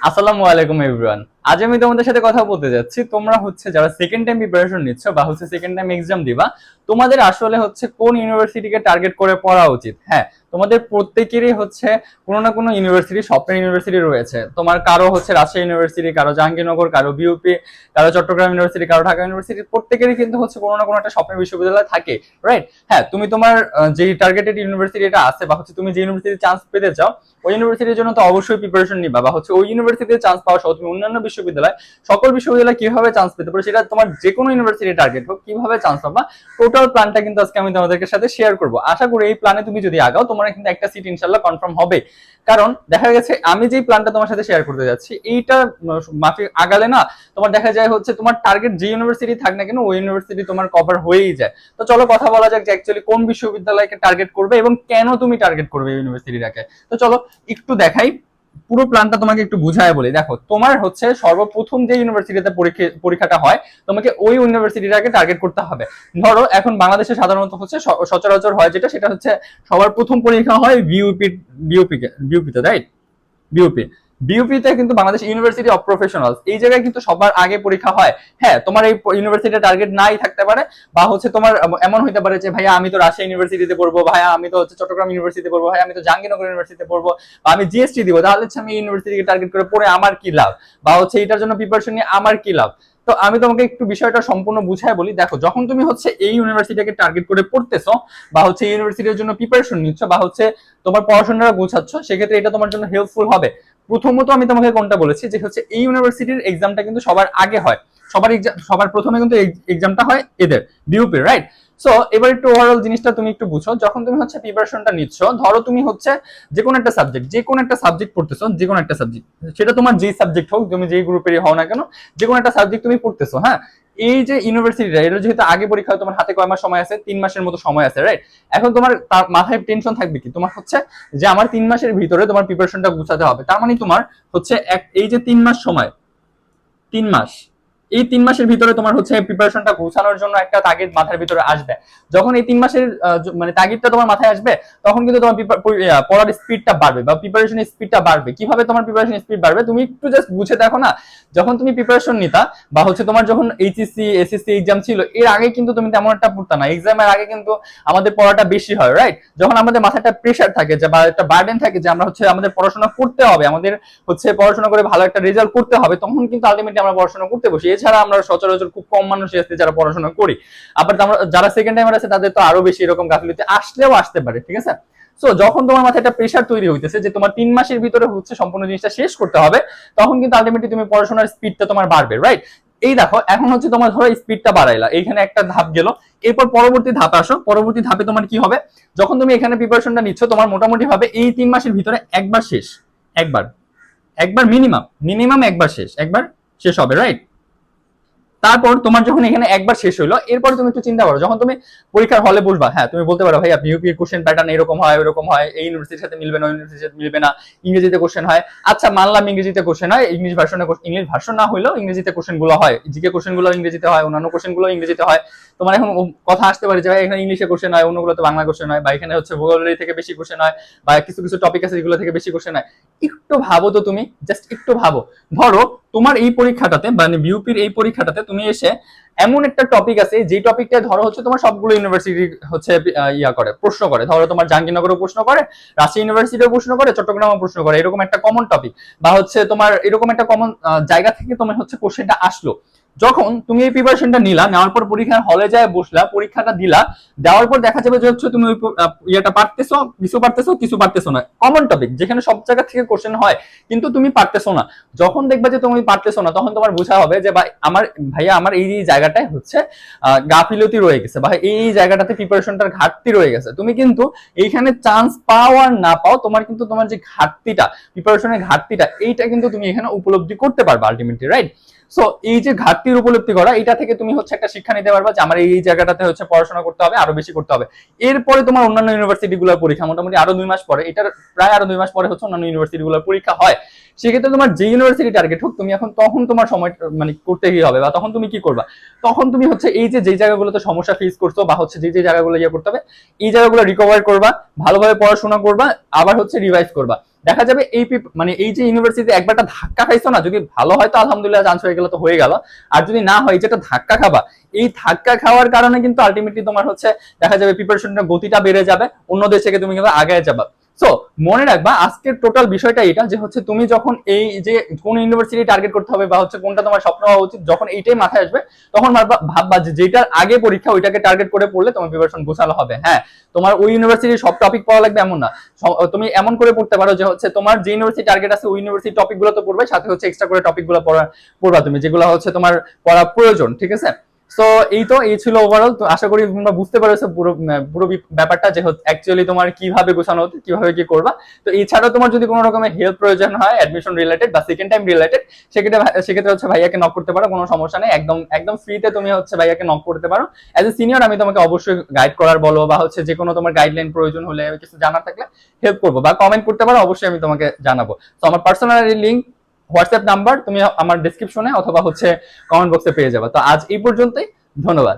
আসসালামু আলাইকুম এভরিওয়ান। আজ আমি তোমাদের সাথে কথা বলতে যাচ্ছি, তোমরা হচ্ছে যারা সেকেন্ড টাইম প্রিপারেশন নিচ্ছ বা হচ্ছে সেকেন্ড টাইম এক্সাম দিবা, তোমাদের আসলে হচ্ছে কোন ইউনিভার্সিটিকে টার্গেট করে পড়া উচিত। হ্যাঁ, তোমাদের প্রত্যেকেরই হচ্ছে কোনো না কোনো ইউনিভার্সিটি, স্বপ্নের ইউনিভার্সিটি রয়েছে। তোমার কারো হচ্ছে রাজশাহী ইউনিভার্সিটি, কারো জাহাঙ্গীরনগর, কারো বিউপি, কারো চট্টগ্রাম ইউনিভার্সিটি, কারো ঢাকা ইউনিভার্সিটি, প্রত্যেকেরই কিন্তু হচ্ছে কোনো না কোনো একটা স্বপ্নের বিশ্ববিদ্যালয় থাকে, রাইট? হ্যাঁ, তুমি তোমার যে টার্গেটেড ইউনিভার্সিটিটা আছে বা হচ্ছে তুমি যে ইউনিভার্সিটি চান্স পেতে চাও, ওই ইউনিভার্সিটির জন্য তো অবশ্যই প্রিপারেশন নিবা, বা হচ্ছে ওই ইউনিভার্সিটিতে চান্স পাওয়া সহ তুমি অন্যান্য বিশ্ববিদ্যালয়, সকল বিশ্ববিদ্যালয় কিভাবে চান্স পেতে পারো, সেটা তোমার যে কোনো ইউনিভার্সিটি টার্গেট হোক, কিভাবে চান্স পাবা, টোটাল প্ল্যানটা কিন্তু আজকে আমি তোমাদের সাথে শেয়ার করবো। আশা করি এই প্ল্যানে তুমি যদি আগাও, তোমার কিন্তু একটা সিট ইনশাল্লাহ কনফার্ম হবে। কারণ দেখা গেছে আমি যে প্ল্যানটা তোমার সাথে শেয়ার করতে যাচ্ছি, এইটা মাফিক আগালে না, তোমার দেখা যায় হচ্ছে তোমার টার্গেট যে ইউনিভার্সিটি থাক না কেন, ওই ইউনিভার্সিটি তোমার কভার হয়েই যায়। তো চলো কথা বলা যাক যে অ্যাকচুয়ালি কোন বিশ্ববিদ্যালয়কে টার্গেট করবে এবং কেন তুমি টার্গেট করবে ইউনিভার্সিটিটাকে। তো চলো একটু দেখাই, পুরো প্ল্যানটা তোমাকে একটু বুঝায় বলি। দেখো, তোমার হচ্ছে সর্বপ্রথম যে ইউনিভার্সিটিতে পরীক্ষাটা হয়, তোমাকে ওই ইউনিভার্সিটিটাকে টার্গেট করতে হবে। ধরো এখন বাংলাদেশে সাধারণত হচ্ছে সচরাচর হয় যেটা, সেটা হচ্ছে সবার প্রথম পরীক্ষা হয় বিউপিতে, রাইট? বিউপি বিউপিতে কিন্তু বাংলাদেশ ইউনিভার্সিটি অফ প্রফেশনালস, এই জায়গায় কিন্তু সবার আগে পরীক্ষা হয়। হ্যাঁ, তোমার এই ইউনিভার্সিটির টার্গেট নাই থাকতে পারে, বা হচ্ছে তোমার এমন হইতে পারে যে ভাইয়া আমি তো রাজশাহী ইউনিভার্সিটিতে পড়বো, ভাইয়া আমি তো হচ্ছে চট্টগ্রাম ইউনিভার্সিটিতে পড়বো, ভাইয়া আমি তো জাহাঙ্গীরনগর ইউনিভার্সিটিতে পড়বো, বা আমি জিএসটি দিব, তাহলে হচ্ছে আমি ইউনিভার্সিটিকে টার্গেট করে পড়ে আমার কি লাভ, বা হচ্ছে এটার জন্য প্রিপারেশন নিয়ে আমার কি লাভ। তো আমি তোমাকে একটু বিষয়টা সম্পূর্ণ বুঝায় বলি। দেখো, যখন তুমি হচ্ছে এই ইউনিভার্সিটিকে টার্গেট করে পড়তেছো, বা হচ্ছে এই ইউনিভার্সিটির জন্য প্রিপারেশন নিচ্ছ, বা হচ্ছে তোমার পড়াশোনাটা গোছাচ্ছ, সেক্ষেত্রে এটা তোমার জন্য হেল্পফুল হবে। প্রথমত আমি তোমাকে কোনটা বলেছি যে হচ্ছে এই ইউনিভার্সিটির এক্সামটা কিন্তু সবার আগে হয়, সবার প্রথমে কিন্তু এক্সামটা হয় এদের, বিউপি, রাইট? সো এবার একটু ওভারঅল জিনিসটা তুমি একটু বুঝো। যখন তুমি হচ্ছে প্রিপারেশনটা নিচ্ছ, ধরো তুমি হচ্ছে যে কোনো একটা সাবজেক্ট পড়তেছো, যে কোনো একটা সাবজেক্ট, সেটা তোমার যেই সাবজেক্ট হোক, তুমি যেই গ্রুপেরই হও না কেন, যে কোনো একটা সাবজেক্ট তুমি পড়তেছো। হ্যাঁ, এই যে ইউনিভার্সিটিটা, এটা যেহেতু আগে পরীক্ষা হয়, তোমার হাতে কয় মাস সময় আছে? 3 মাসের মতো সময় আছে, রাইট? এখন তোমার তার মাথায় টেনশন থাকবে কি, তোমার হচ্ছে যে আমার 3 মাসের ভিতরে তোমার প্রিপারেশনটা গুছাতে হবে। তার মানে তোমার হচ্ছে এই যে 3 মাস সময়, 3 মাস, এই 3 মাসের ভিতরে তোমার হচ্ছে প্রিপারেশনটা গোছানোর জন্য একটা তাগিদ মাথার ভিতরে আসবে। যখন এই 3 মাসের মানে তাগিদটা তোমার মাথায় আসবে, তখন কিন্তু তোমার পড়ার স্পিডটা বাড়বে বা প্রিপারেশনের স্পিডটা বাড়বে। কিভাবে তোমার প্রিপারেশন স্পিড বাড়বে, তুমি একটু জাস্ট বুঝে দেখো না। যখন তুমি প্রিপারেশন নিতা, বা হচ্ছে তোমার যখন এইচএসসি এসএসসি এক্সাম ছিল, এর আগে কিন্তু তুমি তেমন একটা পড়তা না। এক্সামের আগে কিন্তু আমাদের পড়াটা বেশি হয়, রাইট? যখন আমাদের মাথায় একটা প্রেশার থাকে, যে বা একটা বার্ডেন থাকে, যে আমরা হচ্ছে আমাদের পড়াশোনা করতে হবে, আমাদের হচ্ছে পড়াশোনা করে ভালো একটা রেজাল্ট করতে হবে, তখন কিন্তু আলটিমেটলি আমরা পড়াশোনা করতে বসি। এছাড়া আমরা সচরাচর খুব কম মানুষই আছে যারা পড়াশোনা করি। আবার যারা সেকেন্ড টাইমার আছে, তাদের তো আরো বেশি এরকম গাফিলতি আসলেও আসতে পারে, ঠিক আছে? সো যখন তোমার মাথায় একটা প্রেশার তৈরি হইতেছে যে তোমার 3 মাসের ভিতরে হচ্ছে সম্পূর্ণ জিনিসটা শেষ করতে হবে, তখন কিন্তু আলটিমেটলি তুমি পড়াশোনার স্পিডটা তোমার বাড়বে, রাইট? এই দেখো, এখন হচ্ছে তোমার ধরো স্পিডটা বাড়াইলা, এইখানে একটা ধাপ গেল। এরপর পরবর্তী ধাপে আসো। পরবর্তী ধাপে তোমার কি হবে, যখন তুমি এখানে প্রিপারেশনটা নিচ্ছ, তোমার মোটামুটি ভাবে এই 3 মাসের ভিতরে একবার শেষ, একবার একবার মিনিমাম মিনিমাম একবার শেষ হবে, রাইট? তারপর তোমার যখন এখানে একবার শেষ হলো, এরপর তুমি একটু চিন্তা করো, যখন তুমি পরীক্ষার হলে বসবা, হ্যাঁ তুমি বলতে পারো ভাই আপনি ইউপির কোশ্চেন প্যাটার্ন এরকম হয়, এরকম হয়, এই ইউনিভার্সিটির সাথে মিলবে না, ওই ইউনিভার্সিটির সাথে মিলবে না, ইংরেজিতে কোশ্চেন হয়। আচ্ছা, মানলাম ইংরেজিতে কোশ্চেন হয়, ইংলিশ ভার্সন না হইলেও ইংরেজিতে কোশ্চেন গুলো হয়, জিকে কোশ্চেন গুলো ইংরেজিতে হয়, অন্যান্য কোশ্চেন গুলো ইংরেজিতে হয়। তোমার এখন কথা আসতে পারে যে ভাই এখানে ইংলিশে কোশ্চেন হয়, অন্যগুলোতে বাংলা কোশ্চেন হয়, বা এখানে হচ্ছে ভোকাবুলারি থেকে বেশি কোশ্চেন হয়, বা কিছু কিছু টপিক আছে যেগুলো থেকে বেশি কোশ্চেন হয়। একটু ভাবো তো, তুমি জাস্ট একটু ভাবো। ধরো তোমার এই পরীক্ষাটাতে মানে বিউপির এই পরীক্ষাটাতে তুমি এসে এমন একটা টপিক আছে, যে টপিকটা ধরো হচ্ছে তোমার সবগুলো ইউনিভার্সিটি হচ্ছে প্রশ্ন করে। ধরো তোমার জাহাঙ্গীরনগরও প্রশ্ন করে, রাজশাহী ইউনিভার্সিটিও প্রশ্ন করে, চট্টগ্রামও প্রশ্ন করে, এরকম একটা কমন টপিক, বা হচ্ছে তোমার এরকম একটা কমন জায়গা থেকে তোমার হচ্ছে কোশ্চেনটা আসলো। যখন তুমি এই প্রিপারেশনটা নিলা, নেওয়ার পর পরীক্ষার হলে যায় বসলা, পরীক্ষাটা দিলা, দেওয়ার পর দেখা যাবে যে হচ্ছে তুমি ওই ইয়েটা পারতেছো, কিছু পারতেছো না। কমন টপিক যেখানে সব জায়গা থেকে কোশ্চেন হয়, কিন্তু তুমি পারতেছো না। যখন দেখবা যে তুমি পারতেছো না, তখন তোমার বোঝা হবে যে ভাইয়া আমার এই জায়গাটায় হচ্ছে গাফিলতি রয়ে গেছে, বা এই জায়গাটাতে প্রিপারেশনটার ঘাটতি রয়ে গেছে। তুমি কিন্তু এইখানে চান্স পাও আর না পাও, তোমার কিন্তু তোমার যে ঘাটতিটা, প্রিপারেশনের ঘাটতিটা, এইটা কিন্তু তুমি এখানে উপলব্ধি করতে পারবে আলটিমেটলি, রাইট? সো এই যে ঘাটতির উপলব্ধি করা, এটা থেকে তুমি হচ্ছে একটা শিক্ষা নিতে পারবা যে আমার এই জায়গাটাতে হচ্ছে পড়াশোনা করতে হবে, আরো বেশি করতে হবে। এরপরে তোমার অন্যান্য ইউনিভার্সিটি গুলোর পরীক্ষা মোটামুটি আরো 2 মাস পরে, এটার প্রায় আরো 2 মাস পরে হচ্ছে অন্যান্য ইউনিভার্সিটি গুলোর পরীক্ষা হয়। সেক্ষেত্রে তোমার যে ইউনিভার্সিটি টার্গেট হোক, তুমি এখন তখন তোমার সময় মানে করতে গিয়ে হবে, বা তখন তুমি কি করবা, তখন তুমি হচ্ছে এই যে জায়গাগুলোতে সমস্যা ফেস করছো, বা হচ্ছে যে জায়গাগুলো ইয়ে করতে হবে, এই জায়গাগুলো রিকভার করবা, ভালোভাবে পড়াশোনা করবা, আবার হচ্ছে রিভাইজ করবা। দেখা যাবে এই মানে এই যে ইউনিভার্সিটি একবারটা ধাক্কা খাইছো না, যদি ভালো হয় তো আলহামদুলিল্লাহ চান্স হয়ে গেল তো হয়ে গেল, আর যদি না হয় যেটা ধাক্কা খাবা, এই ধাক্কা খাওয়ার কারণে কিন্তু আলটিমেটলি তোমার হচ্ছে দেখা যাবে প্রিপারেশনের গতিটা বেড়ে যাবে, অন্য দেশ থেকে তুমি কিন্তু আগায় যাবা। সো মনে রাখবা আজকের টোটাল বিষয়টা এটা যে হচ্ছে তুমি যখন এই যে কোন ইউনিভার্সিটি টার্গেট করতে হবে বা হচ্ছে কোনটা তোমার স্বপ্ন হওয়া উচিত, যখন এইটাই মাথায় আসবে তখন ভাববা যে যেটার আগে পরীক্ষা ওইটাকে টার্গেট করে পড়লে তোমার প্রিপারেশন গোছালো হবে। হ্যাঁ, তোমার ওই ইউনিভার্সিটির সব টপিক পড়া লাগবে এমন না, তুমি এমন করে পড়তে পারো যে হচ্ছে তোমার যে ইউনিভার্সিটি টার্গেট আছে ওই ইউনিভার্সিটি টপিক গুলো তো পড়বে, সাথে হচ্ছে এক্সট্রা করে টপিক গুলো পড়বা তুমি যেগুলো হচ্ছে তোমার পড়া প্রয়োজন। ঠিক আছে, সো এই ছিল ওভারঅল। তো আশা করি তোমরা বুঝতে পারছো পুরো পুরো ব্যাপারটা যে অ্যাকচুয়ালি তোমার কিভাবে গোছানো হচ্ছে, কিভাবে কি করবা। তো এছাড়াও তোমার যদি কোনো রকমের হেল্প প্রয়োজন হয় অ্যাডমিশন রিলেটেড বা সেকেন্ড টাইম রিলেটেড, সেক্ষেত্রে হচ্ছে ভাইয়াকে নক করতে পারো, কোনো সমস্যা নেই, একদম একদম ফ্রিতে তুমি হচ্ছে ভাইয়াকে নক করতে পারো। অ্যাজ এ সিনিয়র আমি তোমাকে অবশ্যই গাইড করার বলো বা হচ্ছে যে কোনো তোমার গাইডলাইন প্রয়োজন হলে কিছু জানার থাকলে হেল্প করবো, বা কমেন্ট করতে পারো, অবশ্যই আমি তোমাকে জানাবো। তো আমার পার্সোনাল লিঙ্ক, হোয়াটসঅ্যাপ নাম্বার তুমি আমার ডিসক্রিপশনে অথবা হচ্ছে কমেন্ট বক্সে পেয়ে যাবে। তো আজ এই পর্যন্তই, ধন্যবাদ।